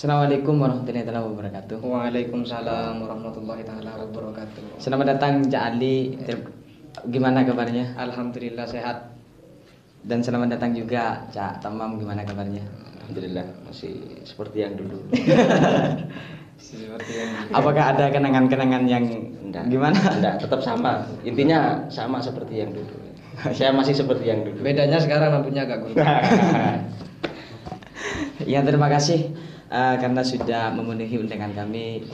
Assalamualaikum warahmatullahi wabarakatuh. Waalaikumsalam warahmatullahi taala wabarakatuh. Selamat datang Cak Ali. Gimana kabarnya? Alhamdulillah sehat. Dan selamat datang juga Cak Tamam. Gimana kabarnya? Alhamdulillah masih seperti yang dulu. Seperti yang Apakah ada kenangan-kenangan yang gimana? Enggak, tetap sama. Intinya sama seperti yang dulu. Saya masih seperti yang dulu. bedanya sekarang lampunya agak gundul. Ya, terima kasih karena sudah memenuhi undangan kami.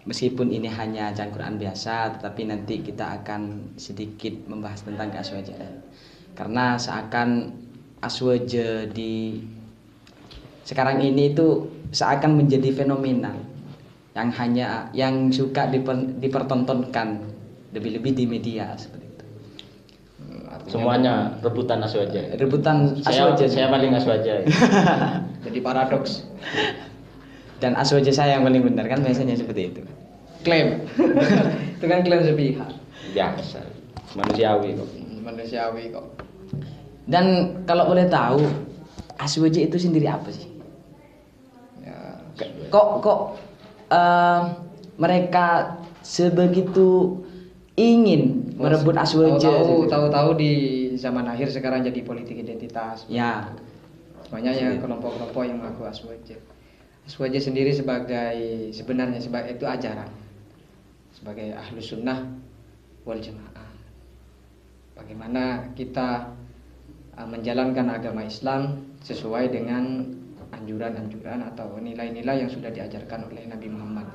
Meskipun ini hanya bacaan Quran biasa, tetapi nanti kita akan sedikit membahas tentang keaswajan. Karena seakan aswaja di sekarang ini itu seakan menjadi fenomena yang suka dipertontonkan lebih-lebih di media seperti itu. Semuanya rebutan aswaja. Rebutan aswaja. Saya paling aswaja. Jadi paradoks. Dan aswaja saya yang paling benar, kan biasanya seperti itu. Klaim. Itu kan klaim sepihak. Biasa. Manusiawi kok. Manusiawi kok. Dan kalau boleh tahu, aswaja itu sendiri apa sih? Ya, Kok mereka sebegitu ingin merebut aswaja? Tahu-tahu di zaman akhir sekarang jadi politik identitas. Ya, Banyak yang kelompok-kelompok yang mengaku aswaja. Aswaja sendiri sebenarnya sebagai itu ajaran. Sebagai ahlus sunnah wal jamaah. Bagaimana kita menjalankan agama Islam sesuai dengan anjuran-anjuran atau nilai-nilai yang sudah diajarkan oleh Nabi Muhammad.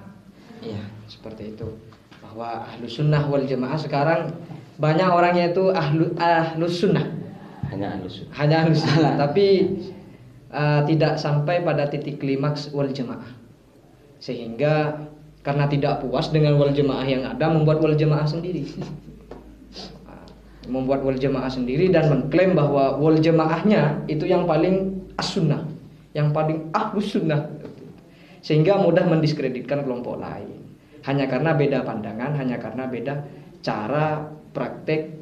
iya. Seperti itu. Bahwa ahlus sunnah wal jamaah sekarang banyak orangnya itu ahlus sunnah. Hanya halus. Hanya ahlus sunnah, tapi tidak sampai pada titik klimaks wal jamaah. Sehingga karena tidak puas dengan wal jamaah yang ada, membuat wal jamaah sendiri. Membuat wal jamaah sendiri dan mengklaim bahwa wal jamaahnya itu yang paling as-sunnah, yang paling ahlus sunnah. Sehingga mudah mendiskreditkan kelompok lain. Hanya karena beda pandangan, hanya karena beda cara praktek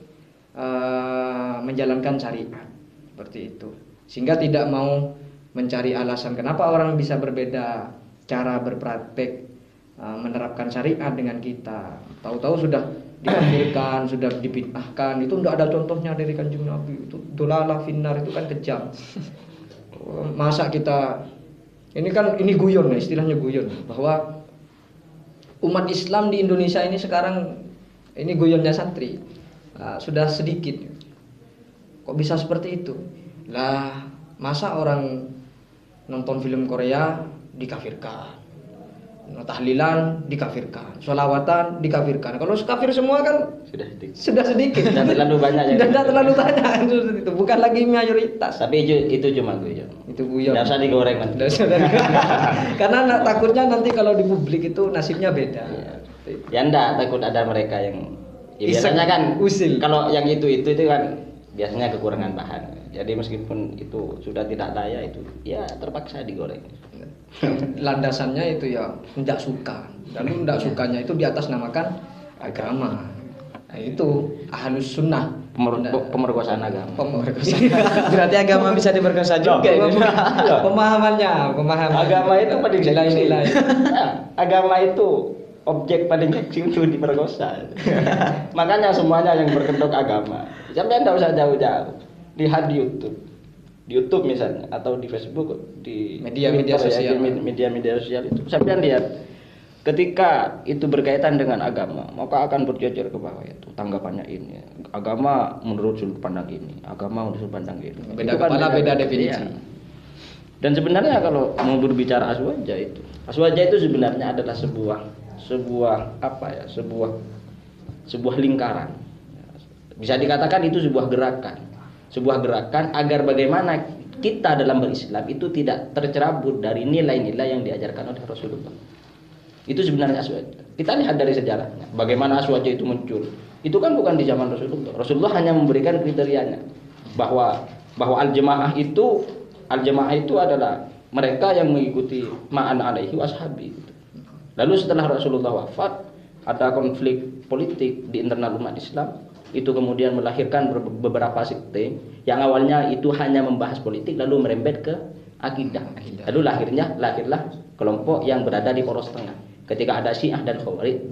menjalankan syariat. Seperti itu. Sehingga tidak mau mencari alasan kenapa orang bisa berbeda cara berpraktek menerapkan syariat dengan kita. Tahu-tahu sudah dikafirkan, sudah dibid'ahkan. Itu tidak ada contohnya dari Kanjeng Nabi. Itu dolalah finnar, itu kan kejam. Masa kita ini guyon ya, istilahnya guyon, bahwa umat Islam di Indonesia ini sekarang ini guyonnya santri sudah sedikit. Kok bisa seperti itu? Lah, masa orang nonton film Korea dikafirkan, tahlilan dikafirkan, sholawatan dikafirkan. Kalau kafir semua kan sudah sedikit. Sudah terlalu banyak ya. Sudah terlalu banyak itu, bukan lagi mayoritas. Tapi itu cuma guyon. Itu guyon. Tidak usah digoreng nanti. Karena takutnya nanti kalau di publik itu nasibnya beda. Ya enggak, takut ada mereka yang biasanya kan usil. Kalau yang itu kan biasanya kekurangan bahan. Jadi meskipun itu sudah tidak layak, itu ya terpaksa digoreng. Landasannya itu ya tidak suka. Dan tidak sukanya itu di atas namakan agama. Nah, itu ahlus sunnah. Pemerkosaan agama. Berarti agama bisa diperkosa juga. Pemahaman. Agama itu paling nilai-nilai. Agama itu objek paling kecil untuk diperkosa. Makanya semuanya yang berkedok agama. Sampai tidak usah jauh-jauh. Lihat di YouTube misalnya, atau di Facebook, di media sosial. Media sosial itu. Sampai lihat ketika itu berkaitan dengan agama, maka akan berjejer ke bawah itu. Tanggapannya ini, agama menurut sudut pandang ini, agama menurut sudut pandang ini. Beda kepala, beda definisi. Ya. Dan sebenarnya kalau mau berbicara aswaja itu sebenarnya adalah sebuah lingkaran. Bisa dikatakan itu sebuah gerakan agar bagaimana kita dalam berislam itu tidak tercerabut dari nilai-nilai yang diajarkan oleh Rasulullah. Itu sebenarnya aswaja. Kita lihat dari sejarahnya, bagaimana aswaja itu muncul. Itu kan bukan di zaman Rasulullah. Rasulullah hanya memberikan kriterianya bahwa al-jamaah itu adalah mereka yang mengikuti ma'ana alaihi washabi. Lalu setelah Rasulullah wafat, ada konflik politik di internal umat Islam. Itu kemudian melahirkan beberapa sekte yang awalnya itu hanya membahas politik lalu merembet ke akidah. Lalu lahirlah kelompok yang berada di poros tengah. Ketika ada Syiah dan Khawarij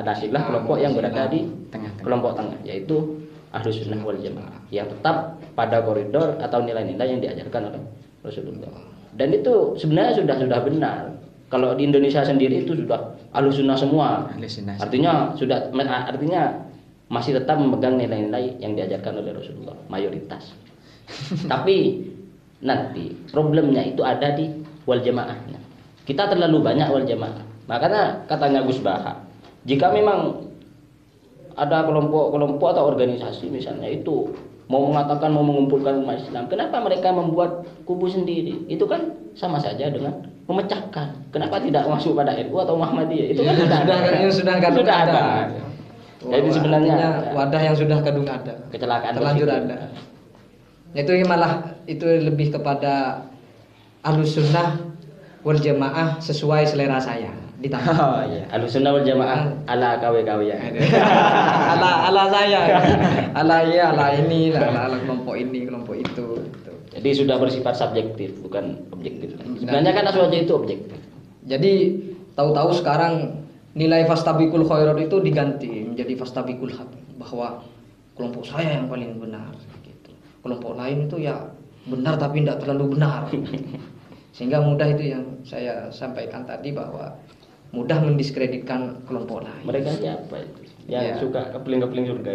lahirlah kelompok yang berada di kelompok tengah, yaitu Ahlus Sunnah wal Jamaah yang tetap pada koridor atau nilai-nilai yang diajarkan oleh Rasulullah. Dan itu sebenarnya sudah benar. Kalau di Indonesia sendiri itu sudah Ahlus Sunnah semua. Artinya masih tetap memegang nilai-nilai yang diajarkan oleh Rasulullah, mayoritas. Tapi nanti problemnya itu ada di wal jamaahnya. Kita terlalu banyak wal jamaah. Makanya katanya Gus Baha, jika memang ada kelompok-kelompok atau organisasi misalnya itu mau mengatakan mau mengumpulkan umat Islam, kenapa mereka membuat kubu sendiri? Itu kan sama saja dengan memecahkan. Kenapa tidak masuk pada NU atau Muhammadiyah? Itu kan sudah ada. Jadi sebenarnya wadah yang sudah kadung ada, kecelakaan terlanjur ada. Itu malah itu lebih kepada Ahlus Sunnah wal Jamaah sesuai selera saya. Ditambah. Oh iya, Ahlus Sunnah wal Jamaah ala KW ya. ala saya. ala ini, ala kelompok ini, kelompok itu gitu. Jadi sudah bersifat subjektif, bukan objektif. Sebenarnya kan aswaja itu objektif. Jadi tahu-tahu sekarang nilai fastabiqul khairat itu diganti menjadi fastabiqul haq, bahwa kelompok saya yang paling benar gitu. Kelompok lain itu ya benar tapi tidak terlalu benar. Sehingga mudah itu yang saya sampaikan tadi, bahwa mudah mendiskreditkan kelompok lain. Mereka siapa itu? Yang suka kepling-kepling surga.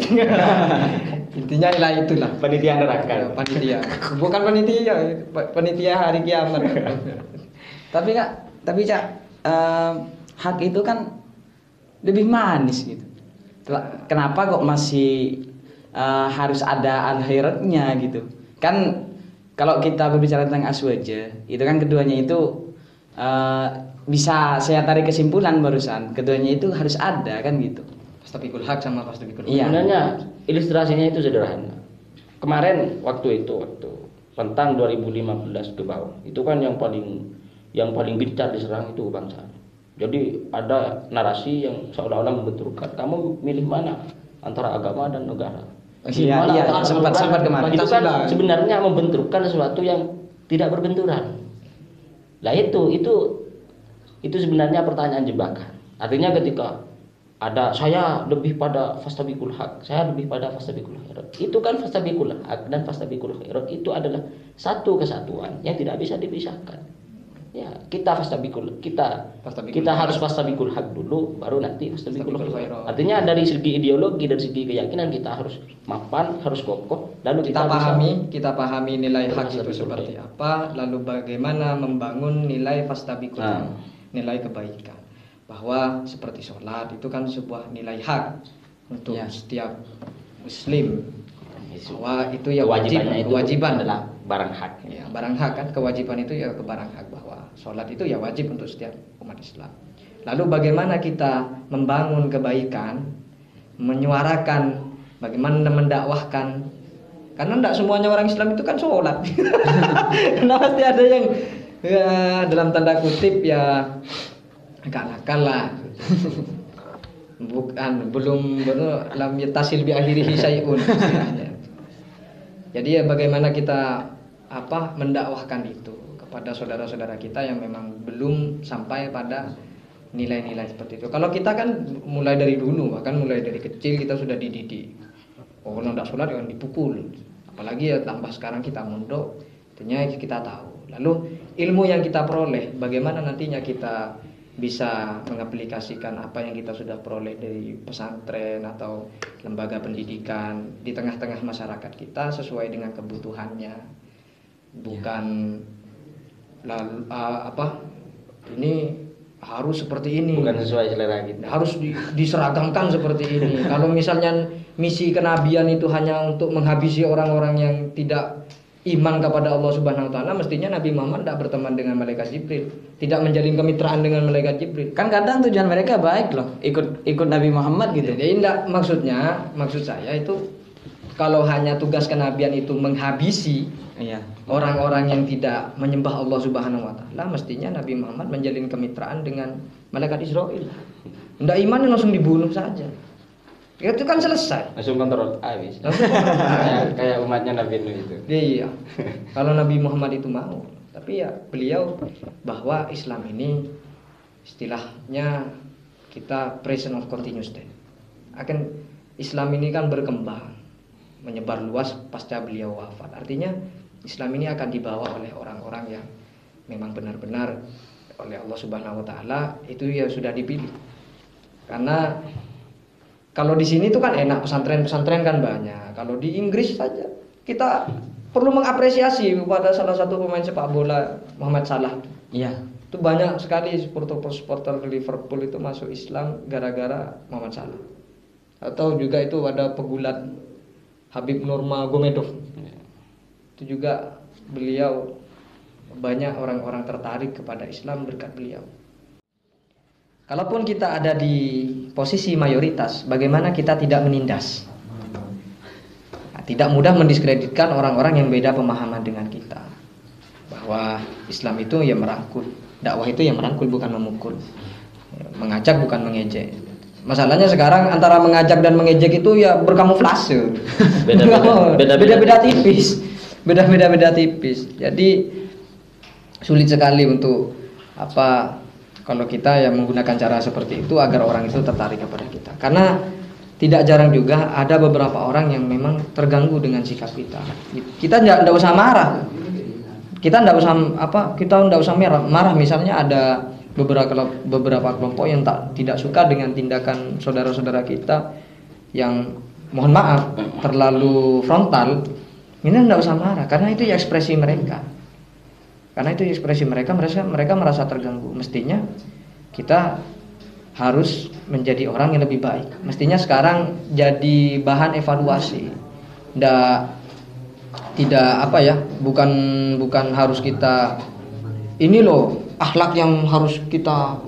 Intinya nilai itulah. Panitia neraka. Panitia. Bukan panitia hari kiamat. Tapi Cak, hak itu kan lebih manis gitu. Kenapa kok masih harus ada al-khairatnya gitu? Kan kalau kita berbicara tentang aswaja, itu kan keduanya itu bisa saya tarik kesimpulan barusan, keduanya itu harus ada kan gitu. Fastabiqul haq sama fastabiqul khairat. Iya. Sebenarnya ilustrasinya itu sederhana. Kemarin waktu tentang 2015 ke bawah, itu kan yang paling gencar diserang itu kebangsaan. Jadi ada narasi yang seolah-olah membenturkan, kamu milih mana antara agama dan negara? Iya, sempat kemarin. Itu kan sebenarnya membenturkan sesuatu yang tidak berbenturan. Lah itu sebenarnya pertanyaan jebakan. Artinya ketika ada saya lebih pada fastabiqul haq, saya lebih pada fastabiqul khairat. Itu kan fastabiqul haq dan fastabiqul khairat itu adalah satu kesatuan yang tidak bisa dipisahkan. Ya, kita harus fastabiqul haq dulu, baru nanti fastabiqul khairat. Artinya dari segi ideologi, dari segi keyakinan kita harus mapan, harus kokoh, lalu kita pahami nilai hak itu seperti apa, lalu bagaimana membangun nilai fastabiqul khairat, nilai kebaikan. Bahwa seperti sholat itu kan sebuah nilai hak untuk setiap muslim, bahwa itu ya kewajiban adalah barang hak. Ya, barang hak kan, kewajiban itu ya barang hak, bahwa sholat itu ya wajib untuk setiap umat Islam. Lalu bagaimana kita membangun kebaikan, menyuarakan, bagaimana mendakwahkan, karena tidak semuanya orang Islam itu kan sholat. Karena pasti ada yang ya, dalam tanda kutip ya agak nakal lah. belum lam tasil bi akhirihi syai'un. Jadi ya bagaimana kita mendakwahkan itu kepada saudara-saudara kita yang memang belum sampai pada nilai-nilai seperti itu. Kalau kita kan mulai dari dulu, bahkan mulai dari kecil kita sudah dididik. Oh, kalau tidak sholat jangan dipukul. Apalagi ya tambah sekarang kita mondok, artinya kita tahu. Lalu ilmu yang kita peroleh, bagaimana nantinya kita bisa mengaplikasikan apa yang kita sudah peroleh dari pesantren atau lembaga pendidikan di tengah-tengah masyarakat kita sesuai dengan kebutuhannya, bukan ini harus seperti ini, bukan sesuai selera kita, harus diseragamkan seperti ini. Kalau misalnya misi kenabian itu hanya untuk menghabisi orang-orang yang tidak iman kepada Allah Subhanahu wa taala, mestinya Nabi Muhammad tidak berteman dengan malaikat Jibril, tidak menjalin kemitraan dengan malaikat Jibril. Kan kadang tujuan mereka baik loh, ikut Nabi Muhammad gitu. Jadi maksud saya itu kalau hanya tugas kenabian itu menghabisi orang-orang yang tidak menyembah Allah Subhanahu wa taala, mestinya Nabi Muhammad menjalin kemitraan dengan malaikat Israel. Tidak iman langsung dibunuh saja. Itu kan selesai. Langsung kontrol habis. Kayak umatnya Nabi Nuh itu. Iya. Kalau Nabi Muhammad itu mau. Tapi ya beliau bahwa Islam ini istilahnya kita present of continuous tense. Akan Islam ini kan berkembang, menyebar luas pasca beliau wafat. Artinya Islam ini akan dibawa oleh orang-orang yang memang benar-benar oleh Allah Subhanahu wa taala itu ya sudah dipilih. Karena kalau di sini tuh kan enak, pesantren-pesantren kan banyak. Kalau di Inggris saja kita perlu mengapresiasi kepada salah satu pemain sepak bola, Muhammad Salah. Iya. Itu banyak sekali supporter Liverpool itu masuk Islam gara-gara Muhammad Salah. Atau juga itu ada pegulat Habib Nurmagomedov. Itu juga beliau banyak orang-orang tertarik kepada Islam berkat beliau. Kalaupun kita ada di posisi mayoritas, bagaimana kita tidak menindas? Nah, tidak mudah mendiskreditkan orang-orang yang beda pemahaman dengan kita. Bahwa Islam itu ya merangkul, dakwah itu ya merangkul bukan memukul, mengajak bukan mengejek. Masalahnya sekarang antara mengajak dan mengejek itu ya berkamuflase, beda-beda tipis, beda-beda tipis. Jadi sulit sekali untuk kalau kita yang menggunakan cara seperti itu agar orang itu tertarik kepada kita. Karena tidak jarang juga ada beberapa orang yang memang terganggu dengan sikap kita. Kita tidak usah marah. Kita tidak usah marah. Misalnya ada beberapa kelompok yang tidak suka dengan tindakan saudara-saudara kita yang mohon maaf terlalu frontal. Ini tidak usah marah karena itu ya ekspresi mereka. Karena itu ekspresi mereka merasa terganggu. Mestinya kita harus menjadi orang yang lebih baik. Mestinya sekarang jadi bahan evaluasi. Bukan harus kita ini loh akhlak yang harus kita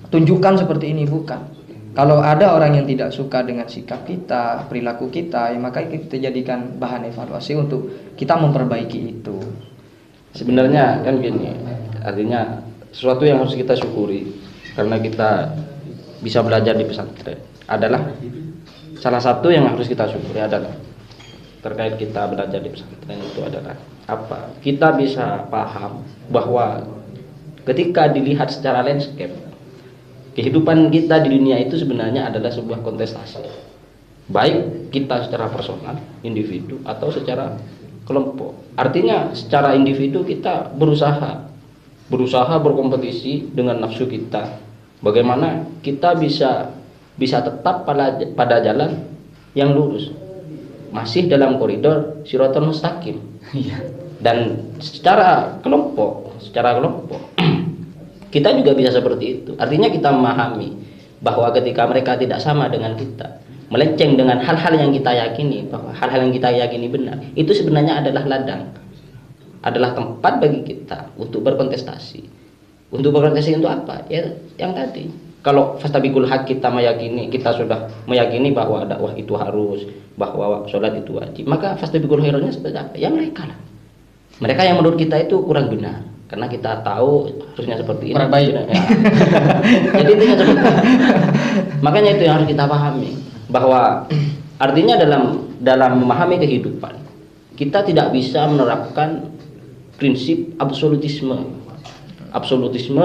tunjukkan seperti ini, bukan. Kalau ada orang yang tidak suka dengan sikap kita, perilaku kita, ya maka kita jadikan bahan evaluasi untuk kita memperbaiki itu. Sebenarnya kan gini, artinya sesuatu yang harus kita syukuri karena kita bisa belajar di pesantren adalah salah satu yang harus kita syukuri adalah terkait kita belajar di pesantren itu adalah apa? Kita bisa paham bahwa ketika dilihat secara landscape, kehidupan kita di dunia itu sebenarnya adalah sebuah kontestasi. Baik kita secara personal, individu atau secara kelompok. Artinya secara individu kita berusaha berkompetisi dengan nafsu kita. Bagaimana kita bisa tetap pada jalan yang lurus, masih dalam koridor Shiratal Mustaqim. Dan secara kelompok kita juga bisa seperti itu. Artinya kita memahami bahwa ketika mereka tidak sama dengan kita, melenceng dengan hal-hal yang kita yakini, bahwa hal-hal yang kita yakini benar, itu sebenarnya adalah ladang, adalah tempat bagi kita untuk berkontestasi. Untuk berkontestasi untuk apa? Ya yang tadi. Kalau fastabiqul haq kita sudah meyakini bahwa dakwah itu harus, bahwa sholat itu wajib, maka fastabiqul khairatnya seperti apa? Ya mereka lah. Mereka yang menurut kita itu kurang benar. Karena kita tahu harusnya seperti ini. Kurang baik. Ya. Jadi intinya seperti itu. Makanya itu yang harus kita pahami. Bahwa artinya dalam memahami kehidupan kita tidak bisa menerapkan prinsip absolutisme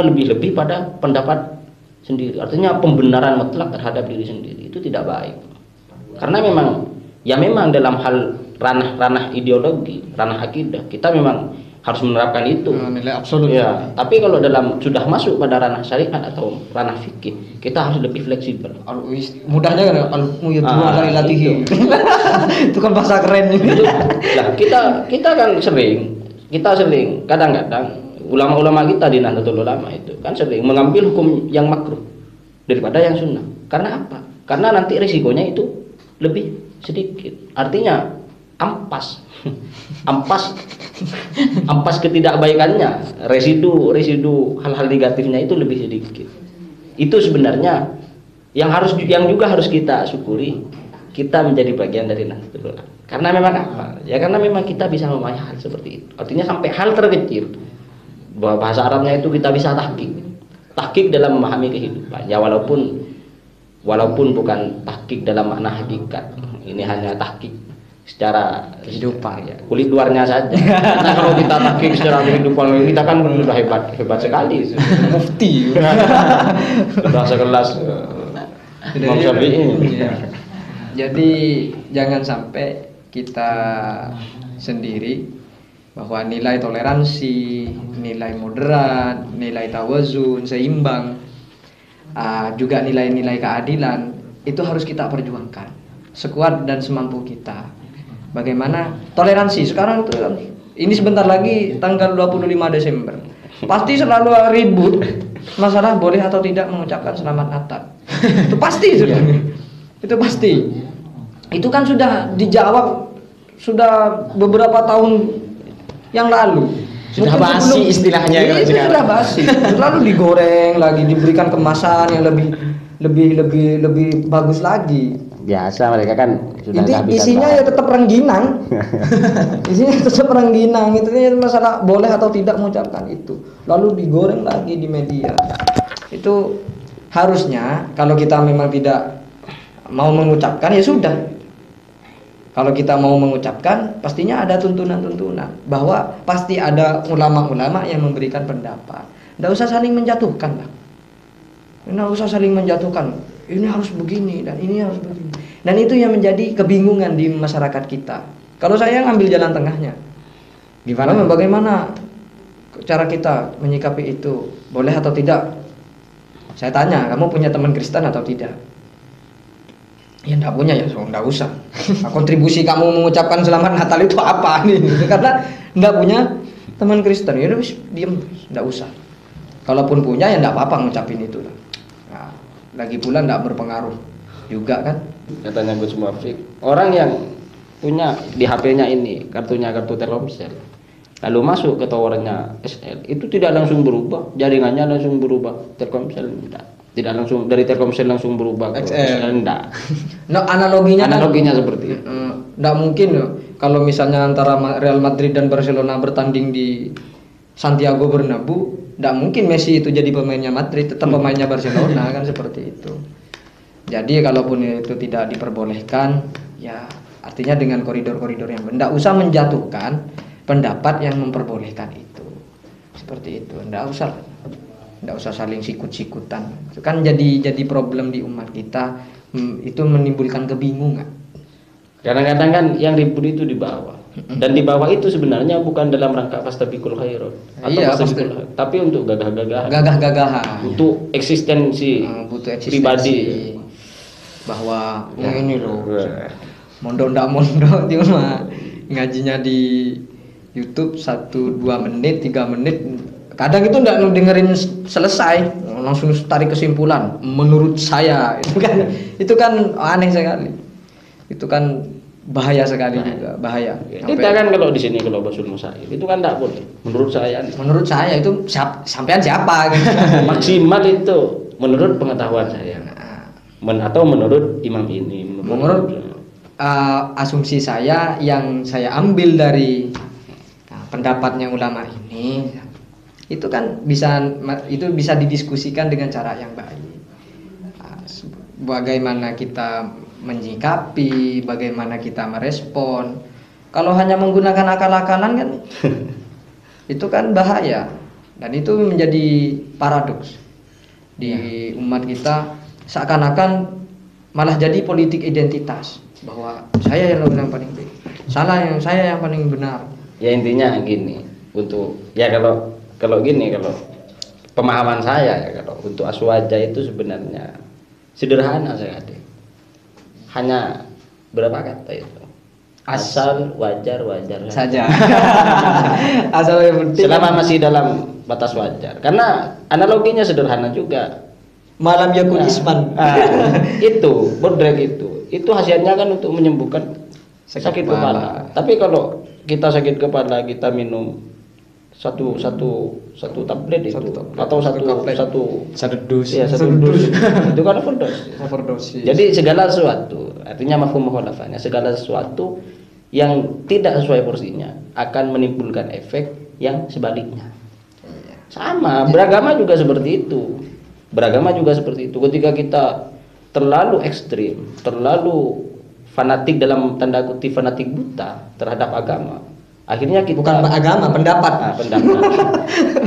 lebih pada pendapat sendiri. Artinya pembenaran mutlak terhadap diri sendiri itu tidak baik. Karena memang dalam hal ranah ideologi, ranah akidah kita memang harus menerapkan itu nilai absolut ya. Tapi kalau sudah masuk pada ranah syariat atau ranah fikih, kita harus lebih fleksibel. Mudahnya kan itu kan bahasa keren ini. Nah, kita kan sering kadang-kadang ulama-ulama kita di Nahdlatul Ulama itu kan sering mengambil hukum yang makruh daripada yang sunnah. Karena apa? Karena nanti risikonya itu lebih sedikit. Artinya ampas ketidakbaikannya, residu hal-hal negatifnya itu lebih sedikit. Itu sebenarnya yang juga harus kita syukuri, kita menjadi bagian dari Nahdlatul Ulama. Karena memang apa? Ya karena memang kita bisa memahami hal seperti itu. Artinya sampai hal terkecil, bahwa bahasa Arabnya itu kita bisa tahqiq dalam memahami kehidupan. Ya walaupun bukan tahqiq dalam makna hakikat. Ini hanya tahqiq secara Kehidupan. ya, kulit luarnya saja. Karena kalau kita taklid secara kehidupan kita kan sudah hebat sekali. Mufti. Sudah sekelas Imam Syafi'i. Iya. Jadi jangan sampai kita sendiri bahwa nilai toleransi, nilai moderat, nilai tawazun, seimbang, juga nilai-nilai keadilan itu harus kita perjuangkan sekuat dan semampu kita. Bagaimana toleransi sekarang itu, ini sebentar lagi tanggal 25 Desember pasti selalu ribut masalah boleh atau tidak mengucapkan selamat Natal. Itu pasti sudah. Itu pasti. Itu kan sudah dijawab sudah beberapa tahun yang lalu. Sudah Mungkin basi istilahnya Iya, kalau itu sekarang. sudah basi. Lalu digoreng lagi, diberikan kemasan yang lebih bagus lagi. Biasa mereka kan sudah Isinya ya tetap rengginang. Isinya tetap rengginang. Itu masalah boleh atau tidak mengucapkan itu. Lalu digoreng lagi di media. Itu harusnya kalau kita memang tidak mau mengucapkan ya sudah. Kalau kita mau mengucapkan, pastinya ada tuntunan-tuntunan bahwa pasti ada ulama-ulama yang memberikan pendapat. Nggak usah saling menjatuhkan lah. Nggak usah saling menjatuhkan. Ini harus begini dan ini harus begini. Dan itu yang menjadi kebingungan di masyarakat kita. Kalau saya ngambil jalan tengahnya, bagaimana cara kita menyikapi itu? Boleh atau tidak? Saya tanya, kamu punya teman Kristen atau tidak? Ya enggak punya ya, so enggak usah. Kontribusi kamu mengucapkan selamat Natal itu apa nih? Karena enggak punya teman Kristen, ya udah diam, enggak usah. Kalaupun punya ya enggak apa-apa ngucapin itu lah. Nah, lagi pula enggak berpengaruh juga kan? Katanya Gus Muafik, orang yang punya di HP-nya ini kartu Telkomsel, lalu masuk ke towernya SL, itu tidak langsung berubah, jaringannya langsung berubah. Telkomsel tidak langsung dari Telkomsel langsung berubah ke XL, enggak. Nah, analoginya seperti itu. Enggak mungkin kalau misalnya antara Real Madrid dan Barcelona bertanding di Santiago Bernabeu, enggak mungkin Messi itu jadi pemainnya Madrid, tetap pemainnya Barcelona kan seperti itu. Jadi kalaupun itu tidak diperbolehkan, ya artinya dengan koridor-koridor yang enggak usah menjatuhkan pendapat yang memperbolehkan itu. Seperti itu, enggak usah saling sikut-sikutan. Itu kan jadi problem di umat kita. Itu menimbulkan kebingungan. Kadang-kadang kan yang ribut itu di bawah. Dan di bawah itu sebenarnya bukan dalam rangka fastabiqul khairat atau Iya, tapi untuk gagah-gagahan. Gagah-gagahan. Untuk eksistensi, butuh eksistensi pribadi. Bahwa ini loh. Mondok ndak mondok dia mah ngajinya di YouTube 1-2 menit, 3 menit. Kadang itu enggak dengerin selesai, langsung tarik kesimpulan. Menurut saya itu kan aneh sekali. Itu kan bahaya sekali juga, bahaya. Kita kan kalau di sini kalau Basul Musaib itu kan enggak boleh. Menurut saya itu sampean siapa gitu. Maksimal itu menurut pengetahuan saya. Atau menurut imam ini, menurut asumsi saya yang saya ambil dari pendapatnya ulama ini, itu kan bisa didiskusikan dengan cara yang baik. Bagaimana kita menyikapi, bagaimana kita merespon. Kalau hanya menggunakan akal-akalan kan itu kan bahaya, dan itu menjadi paradoks di umat kita. Seakan-akan malah jadi politik identitas, bahwa saya yang paling baik, saya yang paling benar. Ya intinya gini, untuk ya kalau gini, kalau pemahaman saya ya, kalau untuk aswaja itu sebenarnya sederhana sekali. Hanya berapa kata itu? Asal, wajar saja. Asal yang penting selama masih dalam batas wajar. Karena analoginya sederhana juga. Malam yakun isman. Itu bodrek itu hasilnya kan untuk menyembuhkan sakit kepala. Tapi kalau kita sakit kepala, kita minum satu tablet itu atau satu dus. Ya, satu dus. Itu kan overdosis. Jadi segala sesuatu, artinya mafhum mukhalafahnya, segala sesuatu yang tidak sesuai porsinya akan menimbulkan efek yang sebaliknya. Sama, beragama juga seperti itu. Ketika kita terlalu ekstrim, terlalu fanatik dalam tanda kutip fanatik buta terhadap agama. Akhirnya kita Bukan agama, pendapat. pendapat.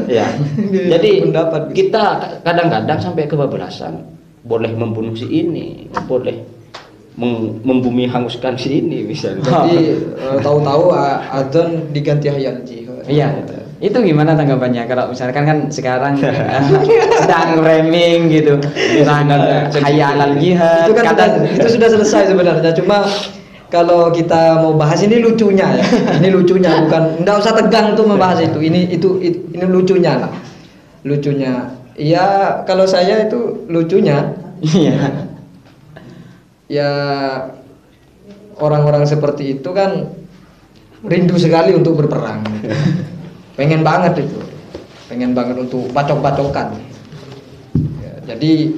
Ya. Jadi Pendapat. kita kadang-kadang sampai kebablasan. Boleh membunuh si ini, boleh membumi hanguskan si ini misalnya. Jadi tahu-tahu adzan diganti hayal jihad. Iya, itu gimana tanggapannya kalau misalkan kan sekarang sedang framing gitu tentang hayal al jihad, Itu kan itu sudah selesai sebenarnya. Cuma kalau kita mau bahas ini lucunya ya. Ini lucunya, bukan enggak usah tegang tuh membahas itu. Ini lucunya lah. Lucunya. Ya kalau saya itu lucunya. Iya. Ya orang-orang seperti itu kan rindu sekali untuk berperang. Pengen banget itu. Pengen banget untuk bacok-bacokan. Ya, jadi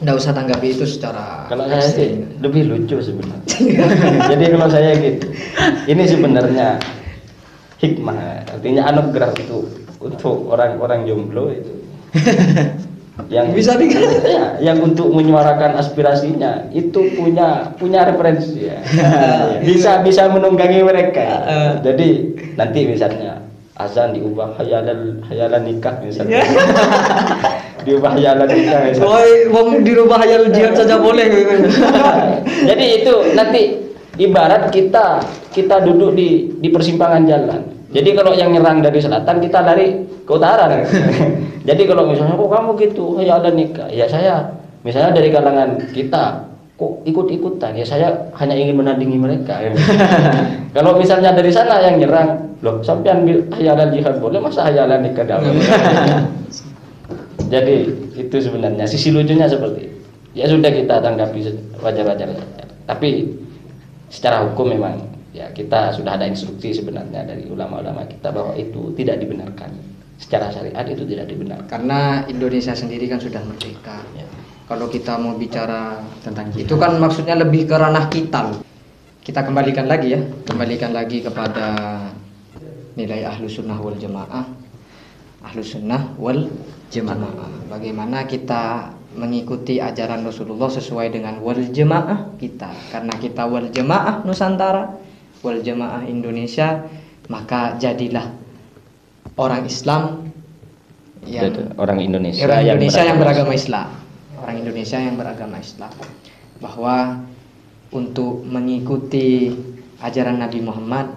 nggak usah tanggapi itu secara Kalau saya sih lebih lucu sebenarnya. Jadi kalau saya gitu, ini sebenarnya hikmah, artinya anugerah untuk orang-orang jomblo itu. Yang Bisa ya, yang untuk menyuarakan aspirasinya itu punya referensi ya. bisa menunggangi mereka. Jadi nanti misalnya azan diubah hayalan nikah misalnya. Diubah hayalan nikah misalnya. wong dirubah hayal jihad saja boleh. Jadi itu nanti ibarat kita duduk di persimpangan jalan. Jadi kalau yang nyerang dari selatan, kita lari ke utara. Jadi kalau misalnya kok kamu gitu, hayalan nikah, ya saya misalnya dari kalangan kita kok ikut-ikutan, ya saya hanya ingin menandingi mereka. Kalau misalnya dari sana yang nyerang, loh sampean hayalan jihad boleh, masa hayalan nikah dalam. Jadi itu sebenarnya sisi lucunya seperti itu. Ya sudah kita tanggapi wajar-wajar saja. Tapi secara hukum memang ya kita sudah ada instruksi sebenarnya dari ulama-ulama kita bahwa itu tidak dibenarkan. Secara syariat itu tidak dibenarkan. Karena Indonesia sendiri kan sudah merdeka. Ya. Kalau kita mau bicara Tentang itu kan maksudnya lebih ke ranah kita. Kita kembalikan lagi ya, kembalikan lagi kepada nilai ahlus sunnah wal jamaah. Ahlus sunnah wal jamaah. Bagaimana kita mengikuti ajaran Rasulullah sesuai dengan wal jamaah kita. Karena kita wal jamaah Nusantara, wal jamaah Indonesia, maka jadilah orang Islam orang Indonesia, yang beragama Islam. Orang Indonesia yang beragama Islam. Bahwa untuk mengikuti ajaran Nabi Muhammad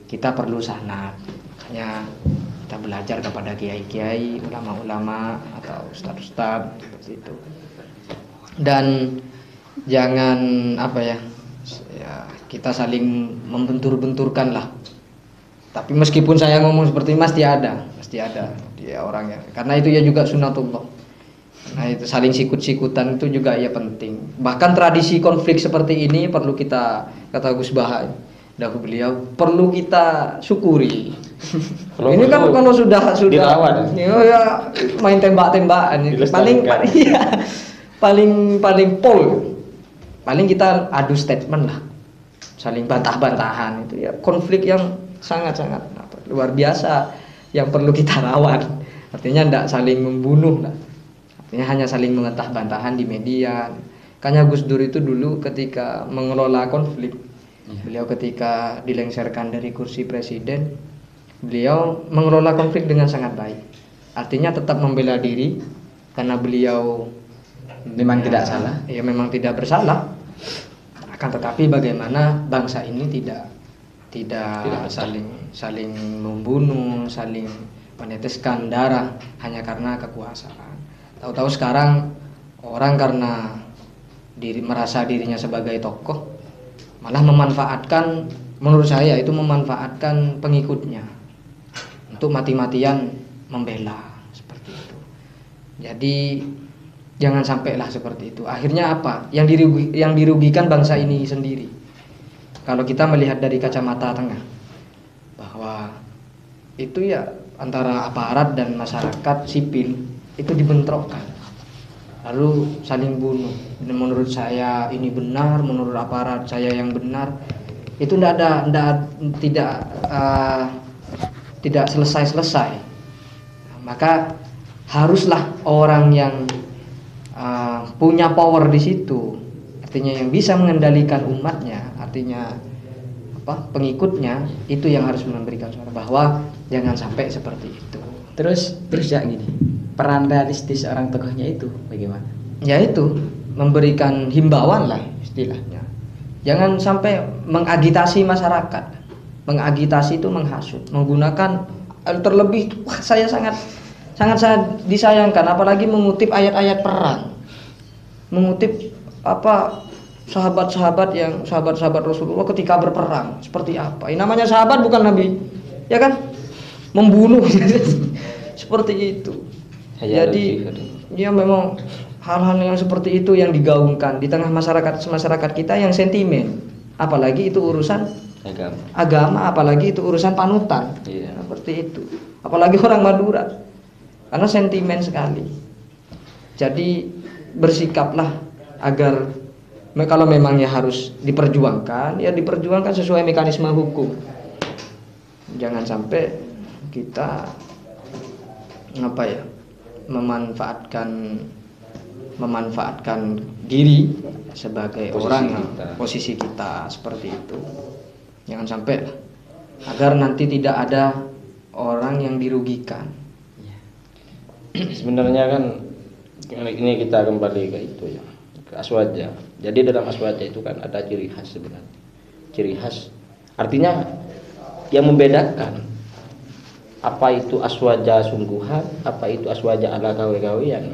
kita perlu sahnat. Makanya kita belajar kepada kiai-kiai, ulama-ulama atau ustadz-ustadz seperti itu. Dan jangan kita saling membentur-benturkan lah. Tapi meskipun saya ngomong seperti ini pasti ada dia orangnya. Karena itu ya juga sunatullah. Nah itu saling sikut-sikutan itu juga ya penting. Bahkan tradisi konflik seperti ini perlu kita, kata Gus Baha, dahulu beliau, perlu kita syukuri. Ini kan kalau sudah dilawan. Ya main tembak-tembakan paling pol. Paling kita adu statement lah. Saling bantah-bantahan itu ya konflik yang sangat-sangat luar biasa yang perlu kita rawat. Artinya tidak saling membunuh lah. Artinya hanya saling membantah-bantahan di media. Makanya Gus Dur itu dulu ketika mengelola konflik, beliau ketika dilengsarkan dari kursi presiden, beliau mengelola konflik dengan sangat baik. Artinya tetap membela diri karena beliau memang tidak salah. Ya memang tidak bersalah. Akan tetapi bagaimana bangsa ini tidak saling membunuh, saling meneteskan darah hanya karena kekuasaan. Tahu-tahu sekarang orang karena merasa dirinya sebagai tokoh malah memanfaatkan, menurut saya itu memanfaatkan pengikutnya untuk mati-matian membela seperti itu. Jadi jangan sampailah seperti itu. Akhirnya apa? Yang dirugikan bangsa ini sendiri. Kalau kita melihat dari kacamata tengah, bahwa itu ya antara aparat dan masyarakat sipil itu dibentrokkan, lalu saling bunuh. Menurut saya ini benar, menurut aparat saya yang benar. Itu tidak selesai. Maka haruslah orang yang punya power di situ, Artinya yang bisa mengendalikan umatnya, artinya pengikutnya, itu yang harus memberikan suara, bahwa jangan sampai seperti itu. Terus ya gini, peran realistis orang tokohnya itu bagaimana? Yaitu memberikan himbauan lah istilahnya. Jangan sampai mengagitasi masyarakat. Mengagitasi itu menghasut, menggunakan terlebih, saya sangat disayangkan, apalagi mengutip ayat-ayat perang, mengutip sahabat-sahabat Rasulullah ketika berperang seperti apa. Ini namanya sahabat bukan nabi, ya kan? Membunuh seperti itu. Jadi ya memang hal-hal yang seperti itu yang digaungkan di tengah masyarakat kita yang sentimen, apalagi itu urusan agama, apalagi itu urusan panutan. Seperti itu, apalagi orang Madura, karena sentimen sekali. Jadi bersikaplah agar kalau memangnya harus diperjuangkan, ya diperjuangkan sesuai mekanisme hukum. Jangan sampai kita memanfaatkan diri sebagai orang yang posisi kita seperti itu. Jangan sampai, agar nanti tidak ada orang yang dirugikan. Sebenarnya kan ini kita kembali ke itu ya, ke aswaja. Jadi dalam aswaja itu kan ada ciri khas sebenarnya. Ciri khas artinya yang membedakan apa itu aswaja sungguhan, apa itu aswaja ala kawi-kawian.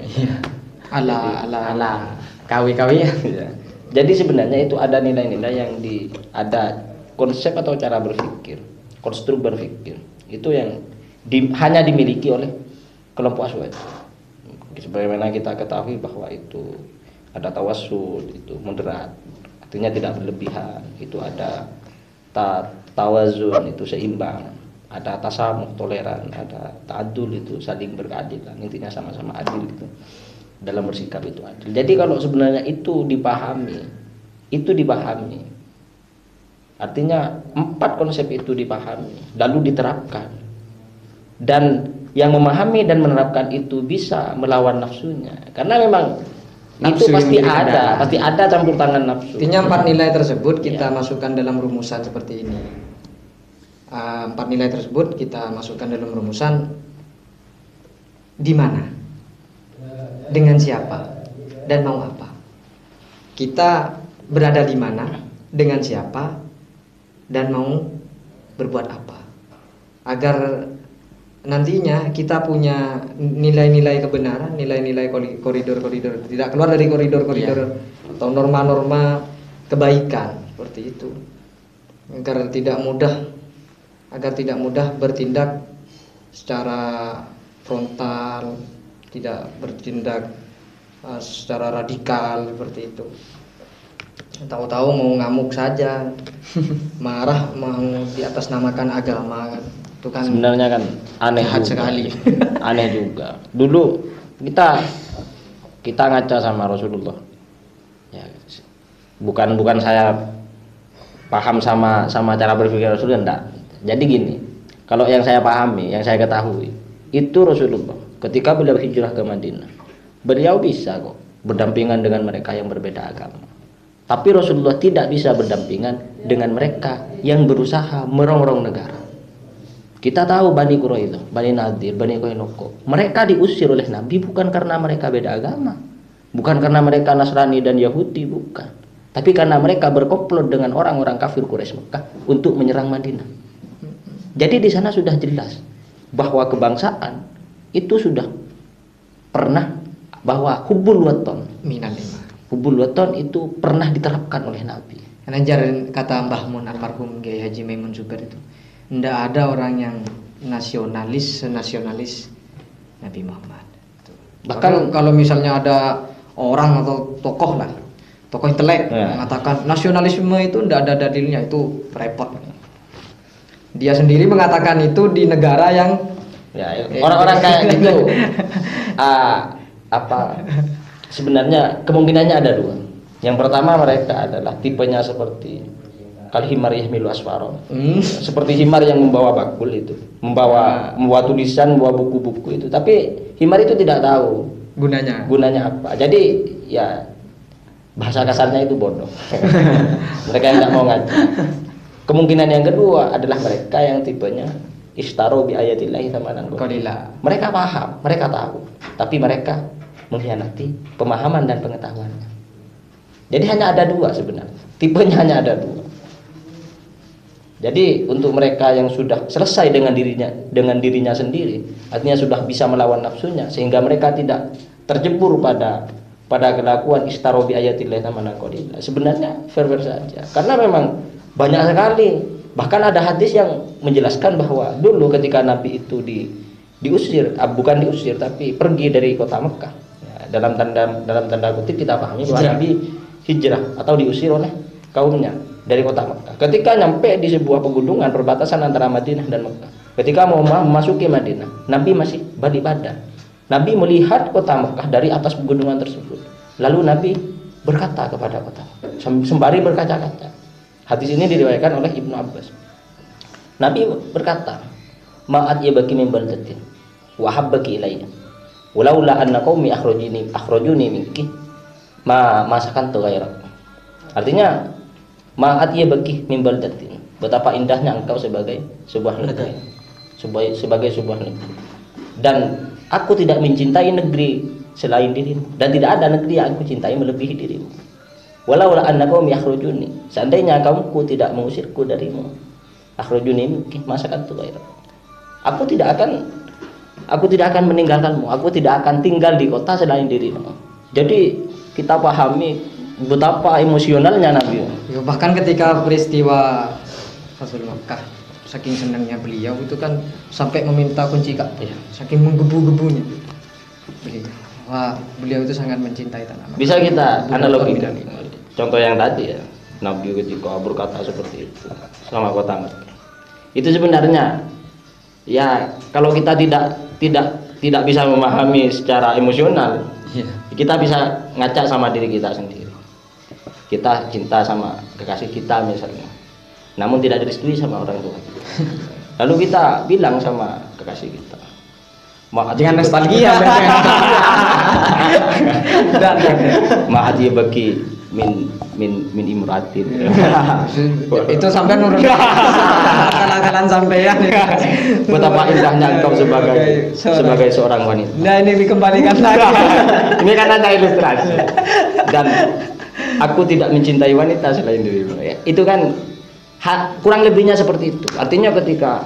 Ala kawi-kawian. Ya. Jadi sebenarnya itu ada nilai-nilai yang ada konsep atau cara berpikir, konstruk berpikir itu yang hanya dimiliki oleh kelompok aswaja. Sebagaimana kita ketahui bahwa itu ada tawassul, itu moderat, artinya tidak berlebihan. Itu ada tawazun, itu seimbang. Ada tasamuh, toleran. Ada ta'adul, itu saling berkeadilan. Intinya sama-sama adil gitu. Dalam bersikap itu adil. Jadi kalau sebenarnya itu dipahami, artinya 4 konsep itu dipahami lalu diterapkan, dan yang memahami dan menerapkan itu bisa melawan nafsunya, karena memang nafsu itu pasti ada campur tangan nafsu. Artinya 4 nilai tersebut kita masukkan dalam rumusan seperti ini. 4 nilai tersebut kita masukkan dalam rumusan di mana, dengan siapa, dan mau apa. Kita berada di mana, dengan siapa, dan mau berbuat apa, agar nantinya kita punya nilai-nilai kebenaran, nilai-nilai koridor-koridor, tidak keluar dari koridor-koridor atau norma-norma kebaikan seperti itu, agar tidak mudah bertindak secara frontal, tidak bertindak secara radikal seperti itu. Tahu-tahu mau ngamuk saja, marah mau di atas namakan agama, itu kan sebenarnya kan aneh sekali. Aneh juga. Dulu kita ngaca sama Rasulullah. Ya, bukan saya paham sama cara berpikir Rasulullah, enggak. Jadi gini, kalau yang saya pahami, yang saya ketahui, itu Rasulullah ketika beliau hijrah ke Madinah, beliau bisa kok berdampingan dengan mereka yang berbeda agama. Tapi Rasulullah tidak bisa berdampingan dengan mereka yang berusaha merongrong negara. Kita tahu Bani Quraidah, Bani Nadir, Bani Qainuqa, mereka diusir oleh Nabi bukan karena mereka beda agama, bukan karena mereka Nasrani dan Yahudi, bukan. Tapi karena mereka berkomplot dengan orang-orang kafir Quraisy Mekah untuk menyerang Madinah. Jadi di sana sudah jelas bahwa kebangsaan itu sudah pernah, bahwa hubbul waton Hubul waton itu pernah diterapkan oleh Nabi. Karena kata Mbah Mun almarhum Kiai Haji Maimun Zubair itu, tidak ada orang yang nasionalis senasionalis Nabi Muhammad. Bahkan kalau misalnya ada orang atau tokoh intelek mengatakan nasionalisme itu tidak ada dalilnya, itu repot. Dia sendiri mengatakan itu di negara yang orang-orang kayak gitu. Sebenarnya kemungkinannya ada 2. Yang pertama, mereka adalah tipenya seperti kalhimar yahmilu asfaro, seperti himar yang membawa bakul itu, membawa tulisan, membawa buku-buku itu, tapi himar itu tidak tahu gunanya apa. Jadi ya bahasa kasarnya itu bodoh. Mereka yang nggak mau ngaji. Kemungkinan yang kedua adalah mereka yang tipenya istaro bi ayatillahi tsamanan qalila. Mereka paham, mereka tahu, tapi mereka mengkhianati pemahaman dan pengetahuannya. Jadi hanya ada dua sebenarnya. Tipenya hanya ada dua. Jadi untuk mereka yang sudah selesai dengan dirinya sendiri, artinya sudah bisa melawan nafsunya, sehingga mereka tidak terjebur pada kelakuan istaro bi ayatillahi tsamanan qalila. Sebenarnya fair-fair saja. Karena memang banyak sekali, bahkan ada hadis yang menjelaskan bahwa dulu ketika Nabi itu diusir, bukan diusir tapi pergi dari kota Mekah. Ya, dalam tanda kutip kita pahami bahwa Nabi hijrah atau diusir oleh kaumnya dari kota Mekah. Ketika nyampe di sebuah pegunungan perbatasan antara Madinah dan Mekah, ketika mau memasuki Madinah, Nabi masih balik badan. Nabi melihat kota Mekah dari atas pegunungan tersebut. Lalu Nabi berkata kepada kota sembari berkaca-kaca. Hadis ini diriwayatkan oleh Ibnu Abbas. Nabi berkata, "Ma'at yabaki min baldatin wa habbaki ilayya. Walaula anna qaumi akhrajuni minki ma masakantu ghairak." Artinya, ma'at yabaki min baldatin. Betapa indahnya engkau sebagai sebuah negeri. Sebagai sebuah negeri. Dan aku tidak mencintai negeri selain dirimu, dan tidak ada negeri yang aku cintai melebihi dirimu. Walau anna qaumi akhrajuni, seandainya kaumku tidak mengusirku darimu, akhrajuni minki masakantu ghairak. Aku tidak akan meninggalkanmu, aku tidak akan tinggal di kota selain dirimu. Jadi kita pahami betapa emosionalnya Nabi. Ya, bahkan ketika peristiwa Fathul Makkah, saking senangnya beliau itu kan sampai meminta kunci Ka'bah, saking menggebu-gebunya beliau. Wah, beliau itu sangat mencintai tanah Makkah. Bisa kita analogikan. Contoh yang tadi ya, Nabi ketika berkata seperti itu sama kota Mekah. Itu sebenarnya ya kalau kita tidak bisa memahami secara emosional, kita bisa ngaca sama diri kita sendiri. Kita cinta sama kekasih kita misalnya, namun tidak direstui sama orang tua kita. Lalu kita bilang sama kekasih kita, dengan nostalgia dan ma'ati bagi min imratin. Itu sampai nurun akal-akalan sampean. Betapa indahnya engkau sebagai seorang wanita. Nah, ini dikembalikan lagi. Ini kan ada ilustrasi. Dan aku tidak mencintai wanita selain dirimu. Ya, itu kan kurang lebihnya seperti itu. Artinya ketika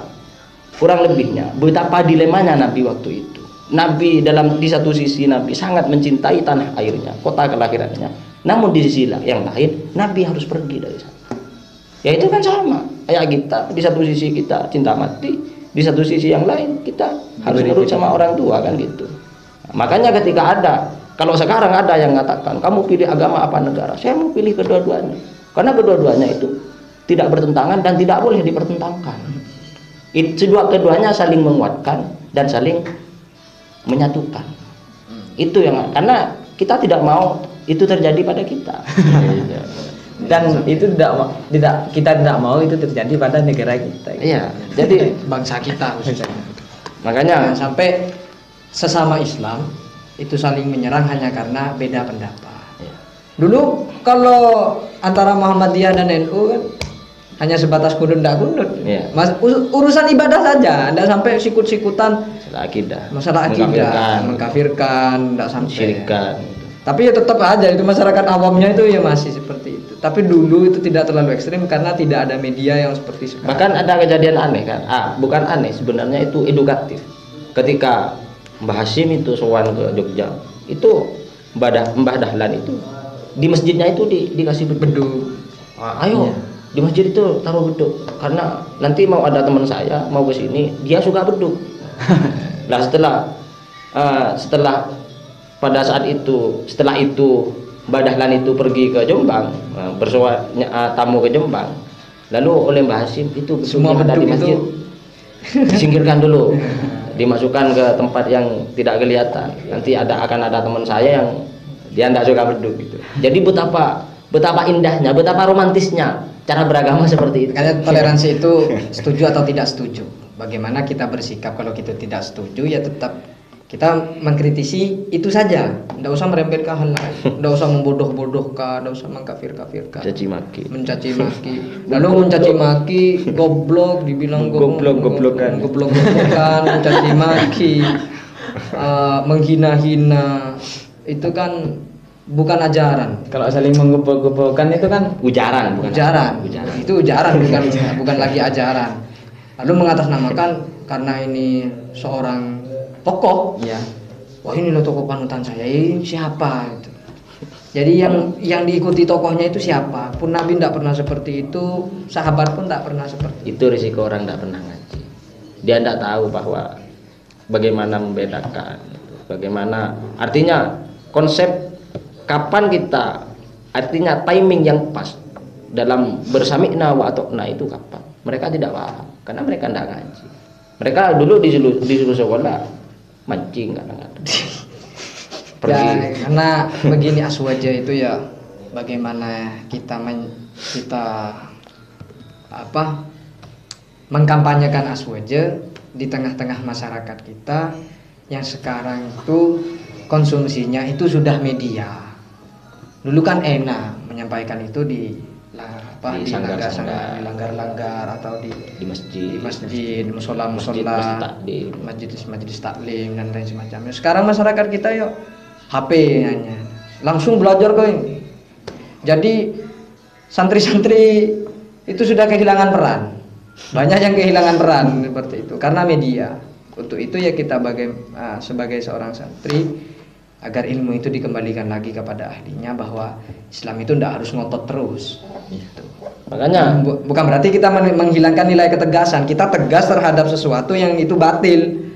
kurang lebihnya betapa dilemanya Nabi waktu itu. Nabi di satu sisi Nabi sangat mencintai tanah airnya, kota kelahirannya. Namun di sisi yang lain Nabi harus pergi dari sana. Ya itu kan sama kayak kita. Di satu sisi kita cinta mati, di satu sisi yang lain kita harus nurut sama orang tua kan gitu. Nah, makanya ketika kalau sekarang ada yang mengatakan kamu pilih agama apa negara, saya mau pilih kedua-duanya. Karena kedua-duanya itu tidak bertentangan dan tidak boleh dipertentangkan. Keduanya saling menguatkan dan saling menyatukan. Itu yang karena kita tidak mau itu terjadi pada kita. Dan itu kita tidak mau itu terjadi pada negara kita. Iya, jadi bangsa kita khususnya. Makanya sampai sesama Islam itu saling menyerang hanya karena beda pendapat. Dulu kalau antara Muhammadiyah dan NU kan hanya sebatas kunut tidak kunut. Urusan ibadah saja, tidak sampai sikut-sikutan masalah akidah, mengkafirkan, tidak sampai syirikan. Tapi ya tetap aja itu masyarakat awamnya itu ya masih seperti itu. Tapi dulu itu tidak terlalu ekstrim karena tidak ada media yang seperti sekarang. Bahkan ada kejadian aneh kan? Bukan aneh, sebenarnya itu edukatif. Ketika Mbah Hashim itu sowan ke Jogja, itu Mbah Dahlan itu di masjidnya itu dikasih beduk. Ayo di masjid itu taruh beduk karena nanti mau ada teman saya mau ke sini, dia suka beduk. Nah setelah pada saat itu, setelah itu Mbah Dahlan itu pergi ke Jombang, tamu ke Jombang, lalu oleh Mbah Hashim itu semua ada di masjid disingkirkan dulu, dimasukkan ke tempat yang tidak kelihatan. Nanti akan ada teman saya yang dia tidak suka beduk gitu. Jadi betapa indahnya, betapa romantisnya cara beragama seperti itu. Makanya toleransi itu setuju atau tidak setuju. Bagaimana kita bersikap kalau kita tidak setuju ya tetap Kita mengkritisi itu saja, tidak usah merembet ke hal lain, tidak usah membodoh-bodohkan, tidak usah mengkafir-kafirkan, Caci maki. mencaci maki. Lalu mencaci maki, goblok, dibilang Goblok-goblokan. goblok-goblokan, mencaci maki, menghina-hina, itu kan bukan ajaran. Kalau saling menggobok-gobokkan itu kan Ujaran bukan Ujaran. ujaran. Itu ujaran bukan lagi ajaran. Lalu mengatasnamakan karena ini seorang tokoh, ya. wah ini loh tokoh panutan saya, ini siapa itu. Jadi yang diikuti tokohnya itu siapa? Pun Nabi tidak pernah seperti itu, sahabat pun tidak pernah seperti itu. Itu risiko orang tidak pernah ngaji. Dia tidak tahu bahwa bagaimana membedakan, bagaimana artinya konsep kapan kita, artinya timing yang pas dalam bersami'na wa atokna itu kapan. Mereka tidak paham karena mereka tidak ngaji. Mereka dulu disuruh sekolah mancing kadang-kadang. Ya, karena begini aswaja itu ya, bagaimana kita mengkampanyekan aswaja di tengah-tengah masyarakat kita yang sekarang itu konsumsinya itu sudah media. Dulu kan enak menyampaikan itu di langgar-langgar atau di masjid, musola, majelis taklim dan lain semacamnya. Sekarang masyarakat kita yuk HP hanya langsung belajar kok. Jadi santri-santri itu sudah kehilangan peran. Banyak yang kehilangan peran seperti itu karena media. Untuk itu ya kita sebagai seorang santri, agar ilmu itu dikembalikan lagi kepada ahlinya, bahwa Islam itu tidak harus ngotot terus. Gitu. Makanya Bukan berarti kita menghilangkan nilai ketegasan. Kita tegas terhadap sesuatu yang itu batil.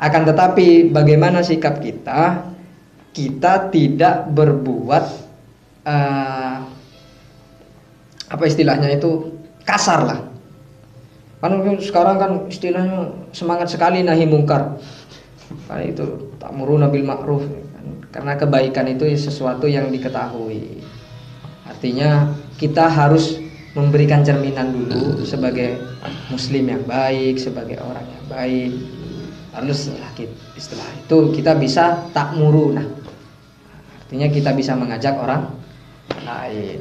Akan tetapi bagaimana sikap kita? Kita tidak berbuat apa istilahnya itu kasar lah. Kan sekarang kan istilahnya semangat sekali nahi mungkar. Karena itu ta'muruna bil ma'ruf. Karena kebaikan itu sesuatu yang diketahui. Artinya kita harus memberikan cerminan dulu sebagai muslim yang baik, sebagai orang yang baik. Lalu setelah itu kita bisa ta'muruna. Artinya kita bisa mengajak orang lain.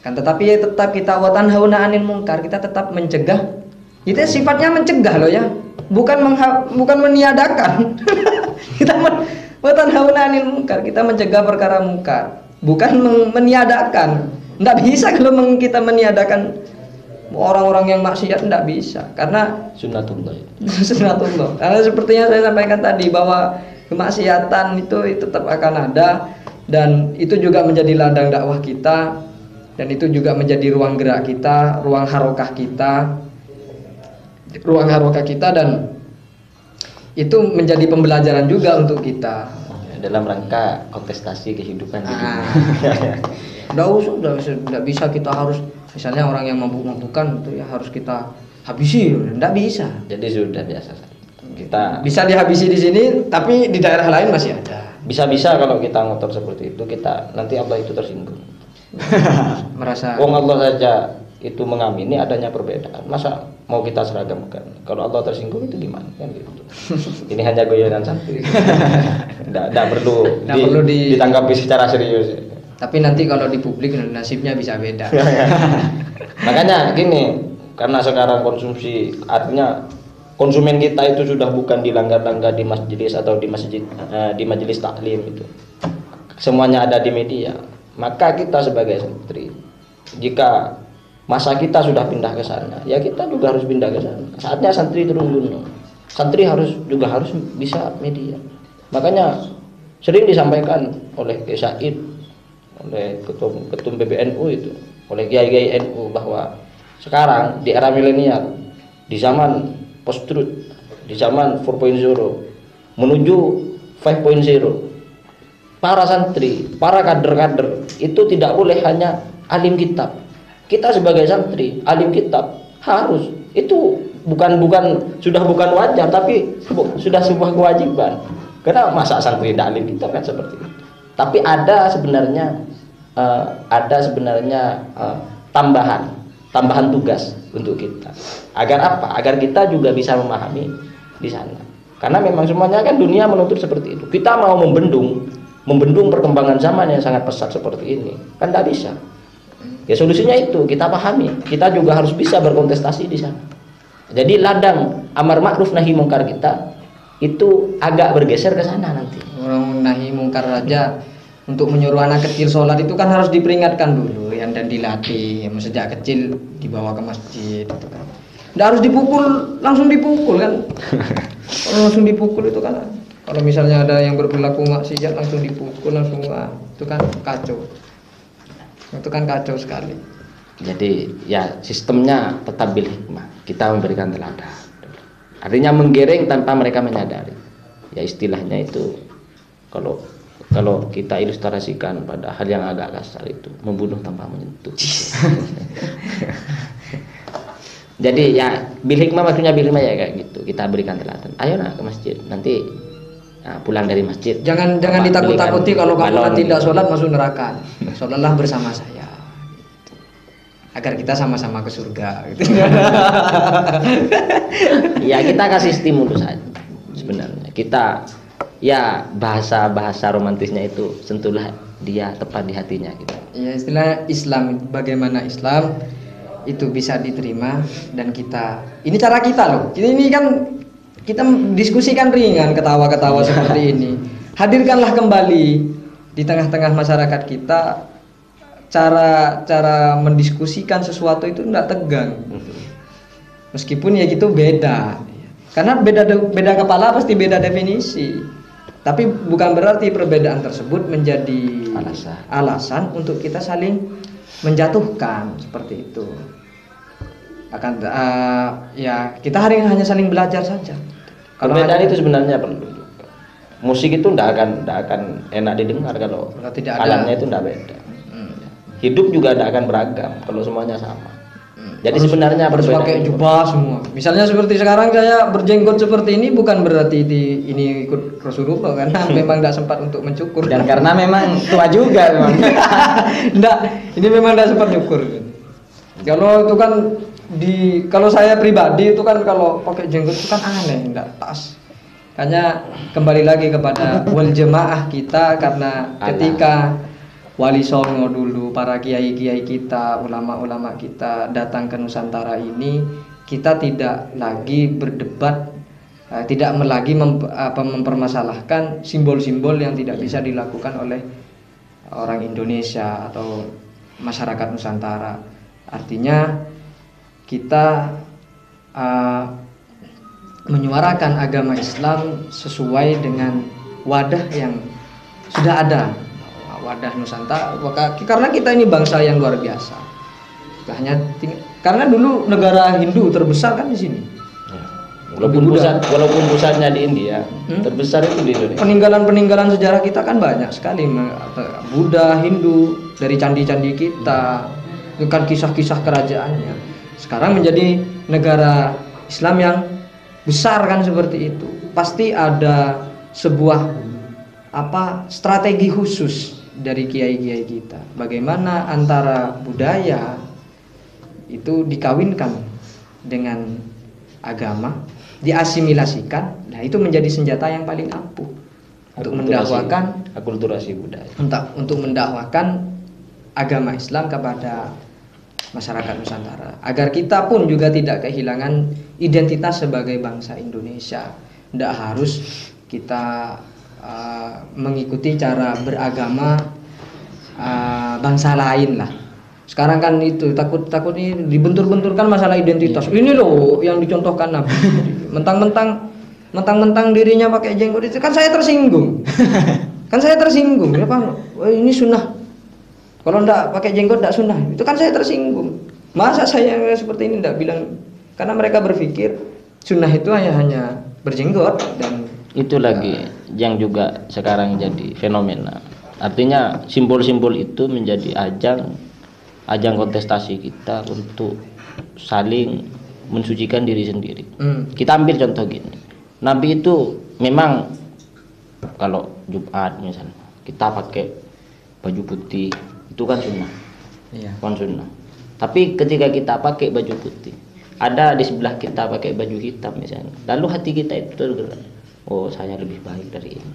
Kan tetapi ya tetap kita wa tanhauna 'anil munkar, kita tetap mencegah. Itu sifatnya mencegah loh ya. Bukan meniadakan. Kita wa tanhauna 'anil munkar, kita mencegah perkara mungkar, bukan meniadakan. Enggak bisa kalau kita meniadakan orang-orang yang maksiat, enggak bisa. Karena sunnatullah. Sunnatullah. Karena sepertinya saya sampaikan tadi bahwa kemaksiatan itu tetap akan ada, dan itu juga menjadi ladang dakwah kita, dan itu juga menjadi ruang gerak kita, ruang harokah kita, dan itu menjadi pembelajaran juga untuk kita dalam rangka kontestasi kehidupan hidup. Nggak bisa kita harus, misalnya orang yang mabuk-mabukan itu ya harus kita habisi, nggak bisa. Jadi sudah biasa. Kita bisa dihabisi di sini, tapi di daerah lain masih ada. Bisa-bisa kalau kita ngotor seperti itu, kita nanti Allah itu tersinggung. Merasa Wong Allah saja itu mengamini adanya perbedaan, masa mau kita seragamkan? Kalau Allah tersinggung itu gimana kan gitu. Ini hanya goyonan santri. Tidak perlu ditanggapi secara serius. Tapi nanti kalau di publik nasibnya bisa beda. Makanya gini, karena sekarang konsumsi, artinya konsumen kita itu sudah bukan di langgar-langgar di majelis atau di majelis taklim itu. Semuanya ada di media. Maka kita sebagai santri, jika masa kita sudah pindah ke sana, ya kita juga harus pindah ke sana. Saatnya santri turun gunung. Santri juga harus bisa media. Makanya sering disampaikan oleh Kiai Said, oleh ketum PBNU itu, oleh kiai-kiai NU, bahwa sekarang di era milenial, di zaman post-truth, di zaman 4.0 menuju 5.0, para santri, para kader-kader itu tidak boleh hanya alim kitab. Kita sebagai santri, alim kitab harus, itu sudah bukan wajar, tapi sudah sebuah kewajiban. Karena masa santri tidak alim kitab kan seperti itu. Tapi ada sebenarnya tambahan tugas untuk kita. Agar apa? Agar kita juga bisa memahami di sana. Karena memang semuanya kan dunia menuntut seperti itu. Kita mau membendung perkembangan zaman yang sangat pesat seperti ini, kan tidak bisa. Ya solusinya itu kita pahami. Kita juga harus bisa berkontestasi di sana. Jadi ladang amar ma'ruf nahi mungkar kita itu agak bergeser ke sana nanti. Orang nahi mungkar aja untuk menyuruh anak kecil sholat itu kan harus diperingatkan dulu ya, dan dilatih sejak kecil, dibawa ke masjid itu kan. Nggak harus dipukul, langsung dipukul kan. Kalau langsung dipukul itu kan, kalau misalnya ada yang berperilaku maksiat langsung dipukul, langsung itu kan kacau. Itu kan kacau sekali. Jadi ya sistemnya tetap bil hikmah. Kita memberikan teladan. Artinya menggiring tanpa mereka menyadari. Ya istilahnya itu kalau kita ilustrasikan pada hal yang agak kasar itu membunuh tanpa menyentuh. Jadi ya bil hikmah maksudnya bil hikmah ya kayak gitu. Kita berikan teladan. Ayo nak ke masjid. Nanti pulang dari masjid. Jangan ditakut-takuti kalau kamu balon, tidak sholat masuk neraka. Sholatlah bersama saya. Agar kita sama-sama ke surga gitu. Ya kita kasih stimulus saja sebenarnya. Kita ya bahasa romantisnya itu sentuhlah dia tepat di hatinya gitu. Ya istilah Islam, bagaimana Islam itu bisa diterima, dan kita ini cara kita loh. Ini kan kita diskusikan ringan, ketawa-ketawa seperti ini. Hadirkanlah kembali di tengah-tengah masyarakat kita cara mendiskusikan sesuatu itu tidak tegang. Meskipun ya gitu beda. Karena beda kepala pasti beda definisi. Tapi bukan berarti perbedaan tersebut menjadi alasan untuk kita saling menjatuhkan seperti itu. Akan ya kita hari ini hanya saling belajar saja. Kalau perbedaan itu sebenarnya perlu juga. Musik itu tidak akan enak didengar kalau tidak ada. alatnya itu tidak beda. Hidup juga tidak akan beragam kalau semuanya sama. Jadi harus, sebenarnya harus pakai jubah semua. Misalnya seperti sekarang saya berjenggot seperti ini bukan berarti ini ikut Rasulullah, karena memang tidak sempat untuk mencukur. Dan karena memang tua juga memang. Enggak, ini memang tidak sempat nyukur. Kalau itu kan kalau saya pribadi itu kan kalau pakai jenggot itu kan aneh, enggak pas. Hanya kembali lagi kepada wal jamaah kita, karena ketika Wali Songo dulu, para kiai-kiai kita, ulama-ulama kita datang ke Nusantara ini, kita tidak lagi berdebat, tidak lagi mempermasalahkan simbol-simbol yang tidak bisa dilakukan oleh orang Indonesia atau masyarakat Nusantara. Artinya kita menyuarakan agama Islam sesuai dengan wadah yang sudah ada, wadah Nusantara. Karena kita ini bangsa yang luar biasa. Karena dulu negara Hindu terbesar kan di sini. Walaupun pusatnya di India, terbesar itu di Indonesia. Peninggalan sejarah kita kan banyak sekali, Buddha, Hindu, dari candi-candi kita, itu kan kisah-kisah kerajaannya. Sekarang menjadi negara Islam yang besar kan seperti itu. Pasti ada sebuah strategi khusus dari kiai-kiai kita. Bagaimana antara budaya itu dikawinkan dengan agama, diasimilasikan. Nah, itu menjadi senjata yang paling ampuh untuk mendakwakan akulturasi budaya. Untuk mendakwakan agama Islam kepada masyarakat Nusantara, agar kita pun juga tidak kehilangan identitas sebagai bangsa Indonesia. Tidak harus kita mengikuti cara beragama bangsa lain lah. Sekarang kan itu takut ini dibentur-benturkan masalah identitas. Ini loh yang dicontohkan Nabi. Mentang-mentang dirinya pakai jenggot itu kan saya tersinggung. Ya Pak, ini sunnah. Kalau enggak pakai jenggot enggak sunnah. Itu kan saya tersinggung. Masa saya seperti ini enggak bilang, karena mereka berpikir sunnah itu hanya berjenggot. Dan itu lagi yang juga sekarang jadi fenomena. Artinya simbol-simbol itu menjadi ajang kontestasi kita untuk saling mensucikan diri sendiri. Kita ambil contoh gini. Nabi itu memang kalau Jumat misalnya kita pakai baju putih, itu kan sunnah. Iya. Kan sunnah. Tapi ketika kita pakai baju putih, ada di sebelah kita pakai baju hitam misalnya, lalu hati kita itu tergerak. oh saya lebih baik dari ini,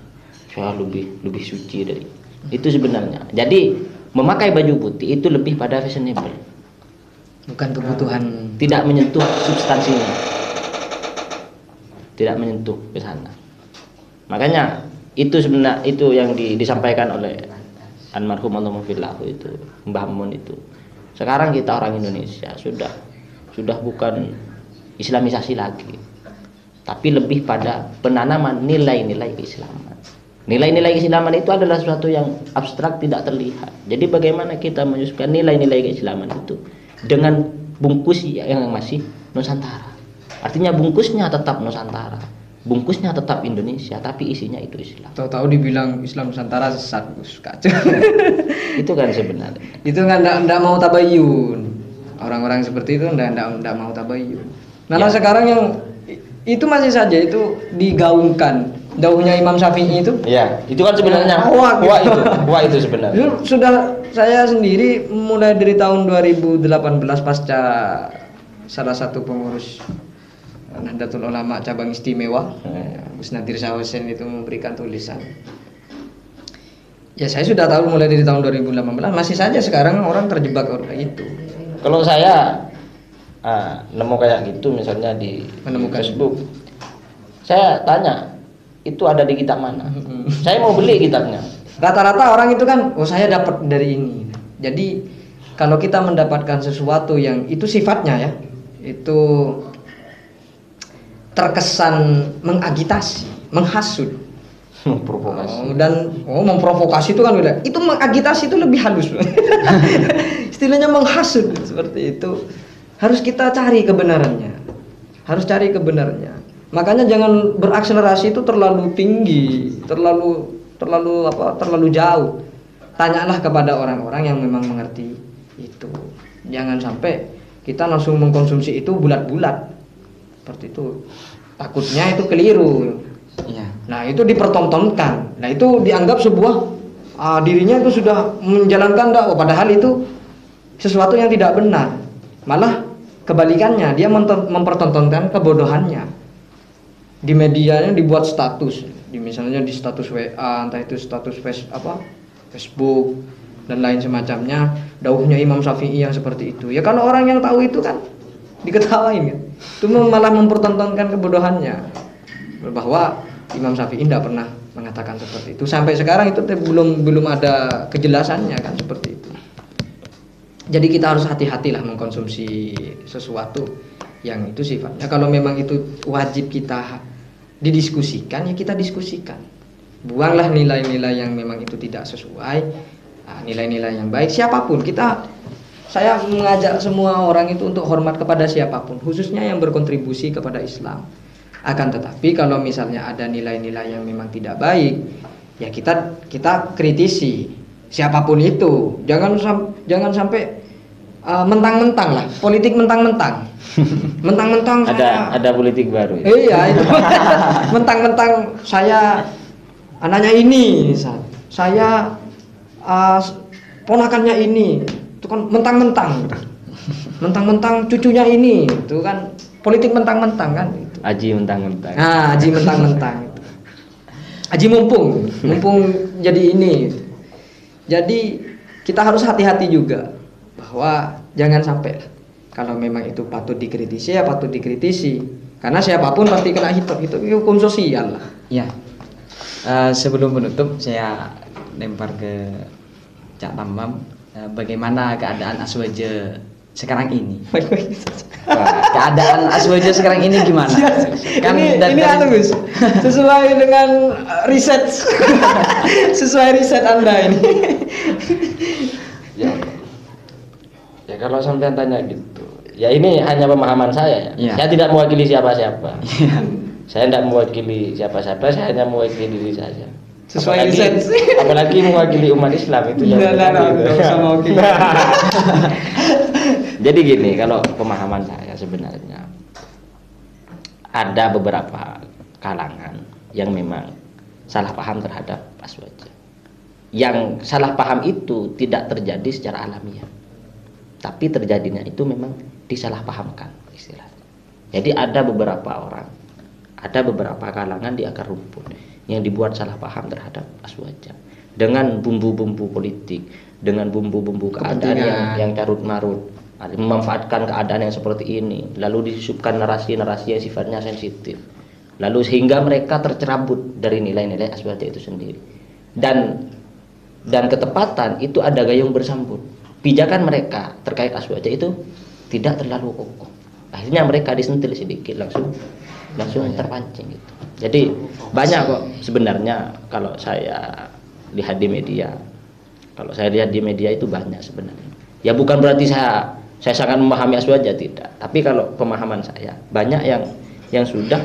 saya lebih suci dari ini. Itu sebenarnya. Jadi memakai baju putih itu lebih pada fashionable, Bukan kebutuhan. tidak menyentuh substansinya, tidak menyentuh ke sana. Makanya itu sebenarnya itu yang disampaikan oleh almarhum Allahumma fillahu itu, Mbah Mun itu. Sekarang kita orang Indonesia sudah bukan islamisasi lagi, tapi lebih pada penanaman nilai-nilai keislaman. Nilai-nilai keislaman itu adalah sesuatu yang abstrak, tidak terlihat. Jadi bagaimana kita menyusun nilai-nilai keislaman itu dengan bungkus yang masih Nusantara. Artinya bungkusnya tetap Nusantara, bungkusnya tetap Indonesia, tapi isinya itu Islam. Tahu-tahu dibilang Islam Nusantara sesat, kacau. Itu kan sebenarnya. Itu kan enggak mau tabayun. Orang-orang seperti itu enggak mau tabayun. Nah, Ya. sekarang yang itu masih saja itu digaungkan. Daunnya Imam Syafi'i itu Ya, itu kan sebenarnya Wah, gitu. wah itu sebenarnya. itu sudah saya sendiri mulai dari tahun 2018 pasca salah satu pengurus Nahdlatul Ulama cabang istimewa Gus Nadir Sahusen itu memberikan tulisan. Ya saya sudah tahu mulai dari tahun 2018, masih saja sekarang orang terjebak itu. Kalau saya nemu kayak gitu misalnya di Menemukan. Facebook, saya tanya itu ada di kitab mana? Saya mau beli kitabnya. Rata-rata orang itu kan, oh saya dapat dari ini. Jadi kalau kita mendapatkan sesuatu yang itu sifatnya ya, itu terkesan mengagitasi, menghasut, Provokasi. memprovokasi itu kan beda. Itu mengagitasi itu lebih halus. Istilahnya menghasut seperti itu. Harus kita cari kebenarannya. Harus cari kebenarannya. Makanya jangan berakselerasi itu terlalu tinggi, terlalu jauh. Tanyalah kepada orang-orang yang memang mengerti itu. Jangan sampai kita langsung mengkonsumsi itu bulat-bulat. Seperti itu. Takutnya itu keliru. Iya. Nah, itu dipertontonkan. Nah, itu dianggap sebuah dirinya itu sudah menjalankan dakwah, padahal itu sesuatu yang tidak benar. Malah kebalikannya, dia mempertontonkan kebodohannya. Di medianya dibuat status, misalnya di status WA, entah itu status Facebook dan lain semacamnya, dauhnya Imam Syafi'i yang seperti itu. Ya kalau orang yang tahu itu kan diketawain kan. Itu malah mempertontonkan kebodohannya. Bahwa Imam Syafi'i tidak pernah mengatakan seperti itu. Sampai sekarang itu belum ada kejelasannya kan seperti itu. Jadi kita harus hati-hatilah mengkonsumsi sesuatu yang itu sifatnya. Kalau memang itu wajib kita didiskusikan, ya kita diskusikan. Buanglah nilai-nilai yang memang itu tidak sesuai. Nilai-nilai yang baik siapapun saya mengajak semua orang itu untuk hormat kepada siapapun, khususnya yang berkontribusi kepada Islam. Akan tetapi kalau misalnya ada nilai-nilai yang memang tidak baik, ya kita kritisi siapapun itu. Jangan sampai mentang-mentang lah, politik mentang-mentang. Mentang-mentang Ada politik baru. Ya? Iya itu. Mentang-mentang saya anaknya ini, misal. Saya ponakannya ini. Itu kan mentang-mentang. Mentang-mentang cucunya ini. Itu kan politik mentang-mentang kan. Aji mentang-mentang. Aji mentang-mentang. Aji mumpung jadi ini. Jadi kita harus hati-hati juga bahwa jangan sampai kalau memang itu patut dikritisi ya patut dikritisi, karena siapapun pasti kena hitop, itu hukum sosial lah. Ya. Sebelum menutup saya lempar ke Cak Tamam, bagaimana keadaan Aswaja sekarang ini? Keadaan Aswaja sekarang ini gimana? Kan ini Gus, sesuai dengan riset sesuai riset Anda ini. Ya kalau sampean tanya gitu, ya ini hanya pemahaman saya ya. Ya. Saya tidak mewakili siapa-siapa. Ya. Saya tidak mewakili siapa-siapa, saya hanya mewakili diri saja. Sesuai riset. Apalagi mewakili umat Islam itu yang Enggak usah mewakili. Jadi gini, kalau pemahaman saya sebenarnya ada beberapa kalangan yang memang salah paham terhadap Aswaja. Yang salah paham itu tidak terjadi secara alamiah, tapi terjadinya itu memang disalahpahamkan istilahnya. Jadi ada beberapa orang, ada beberapa kalangan di akar rumput yang dibuat salah paham terhadap Aswaja dengan bumbu-bumbu politik, dengan bumbu-bumbu keadaan yang carut marut, memanfaatkan keadaan yang seperti ini, lalu disisupkan narasi-narasi yang sifatnya sensitif, lalu sehingga mereka tercerabut dari nilai-nilai Aswaja itu sendiri. Dan ketepatan itu ada gayung bersambut. Pijakan mereka terkait Aswaja itu tidak terlalu kokoh. Akhirnya mereka disentil sedikit langsung terpancing gitu. Jadi banyak kok sebenarnya kalau saya lihat di media. Kalau saya lihat di media itu banyak sebenarnya. Ya bukan berarti saya sangat memahami Aswaja, tidak. Tapi kalau pemahaman saya banyak yang sudah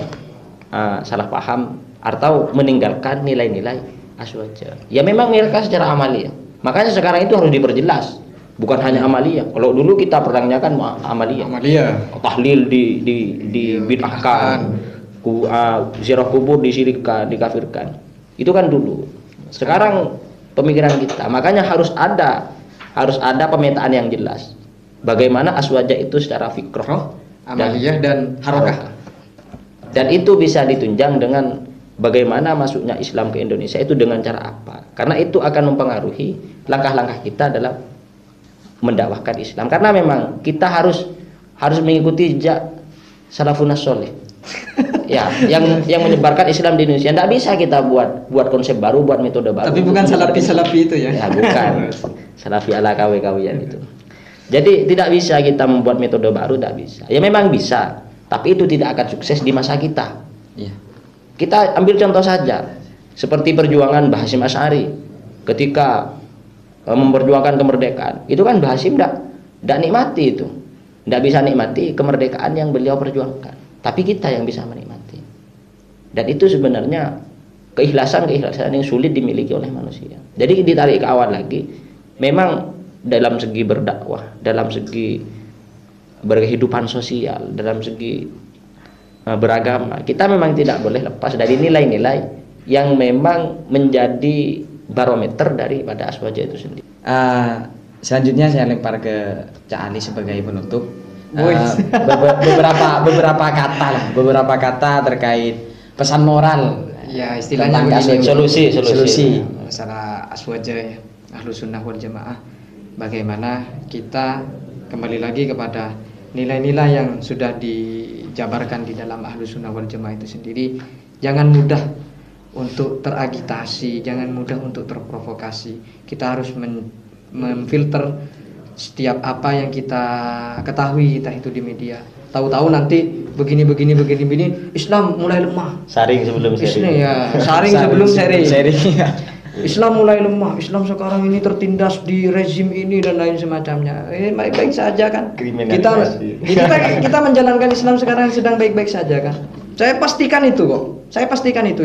salah paham atau meninggalkan nilai-nilai Aswaja. Ya memang mereka secara amalia. Makanya sekarang itu harus diperjelas. Bukan hanya amalia. Kalau dulu kita perangnya kan amalia. Tahlil dibid'ahkan, ziarah kubur disirikkan, dikafirkan. Itu kan dulu. Sekarang pemikiran kita. Makanya harus ada pemetaan yang jelas. Bagaimana Aswaja itu secara fikrah, amaliyah dan harokah. Dan itu bisa ditunjang dengan bagaimana masuknya Islam ke Indonesia itu dengan cara apa. Karena itu akan mempengaruhi langkah-langkah kita dalam mendakwahkan Islam. Karena memang kita harus mengikuti jejak salafun saleh. Ya, yang menyebarkan Islam di Indonesia. Tidak bisa kita buat konsep baru, buat metode baru. Tapi bukan salafi itu ya. Ya bukan. Salafi ala kawe-kawian itu. Jadi tidak bisa kita membuat metode baru, tidak bisa. Ya memang bisa, tapi itu tidak akan sukses di masa kita. Iya. Kita ambil contoh saja, seperti perjuangan Mbah Hasyim Asy'ari ketika memperjuangkan kemerdekaan. Itu kan Mbah Hasyim tidak nikmati itu. Tidak bisa nikmati kemerdekaan yang beliau perjuangkan. Tapi kita yang bisa menikmati. Dan itu sebenarnya keikhlasan yang sulit dimiliki oleh manusia. Jadi ditarik ke awal lagi, memang dalam segi berdakwah, dalam segi berkehidupan sosial, dalam segi beragama, kita memang tidak boleh lepas dari nilai-nilai yang memang menjadi barometer daripada Aswaja itu sendiri. Selanjutnya saya lempar ke Cak Ali sebagai penutup. beberapa kata terkait pesan moral, ya istilahnya solusi masalah Aswaja ya, Ahlus Sunnah wal Jamaah. Bagaimana kita kembali lagi kepada nilai-nilai yang sudah dijabarkan di dalam Ahlus Sunnah wal Jamaah itu sendiri. Jangan mudah untuk teragitasi, jangan mudah untuk terprovokasi. Kita harus memfilter setiap apa yang kita ketahui kita itu di media. Tahu-tahu nanti begini Islam mulai lemah. Saring sebelum sharing. Islam mulai lemah. Islam sekarang ini tertindas di rezim ini dan lain semacamnya. Baik-baik saja kan. Kita menjalankan Islam sekarang sedang baik-baik saja kan. Saya pastikan itu kok.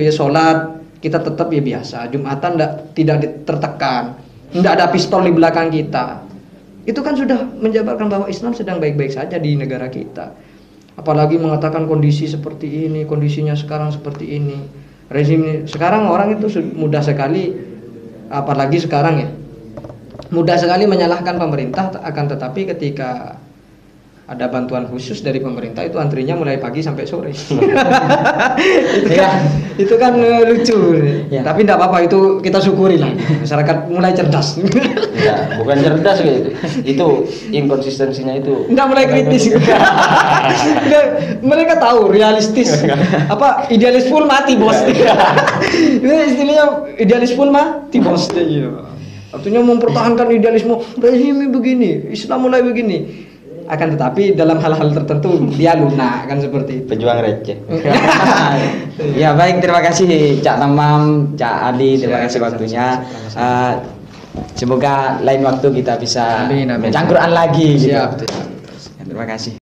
Ya sholat kita tetap ya biasa. Jumatan tidak tertekan. Tidak ada pistol di belakang kita. Itu kan sudah menjabarkan bahwa Islam sedang baik-baik saja di negara kita. Apalagi mengatakan kondisi seperti ini, kondisinya sekarang seperti ini. Rezim sekarang orang itu mudah sekali, apalagi sekarang ya, mudah sekali menyalahkan pemerintah. Akan tetapi ketika ada bantuan khusus dari pemerintah itu antrinya mulai pagi sampai sore. Itu kan lucu. Ya. Tapi tidak apa-apa, itu kita syukuri lah. Masyarakat mulai cerdas. Enggak, bukan cerdas gitu. Itu inkonsistensinya itu. Tidak mulai kritis. Mereka tahu realistis. Idealis full mati bos. Itu istilahnya idealis full mati bos. Artinya mempertahankan idealisme. Rezim begini, Islam mulai begini. Akan tetapi dalam hal-hal tertentu dia lunak kan seperti itu. Pejuang receh. Ya baik, terima kasih Cak Tamam, Cak Ali, terima kasih waktunya. Semoga lain waktu kita bisa mencangkuran lagi. Siap. Terima kasih.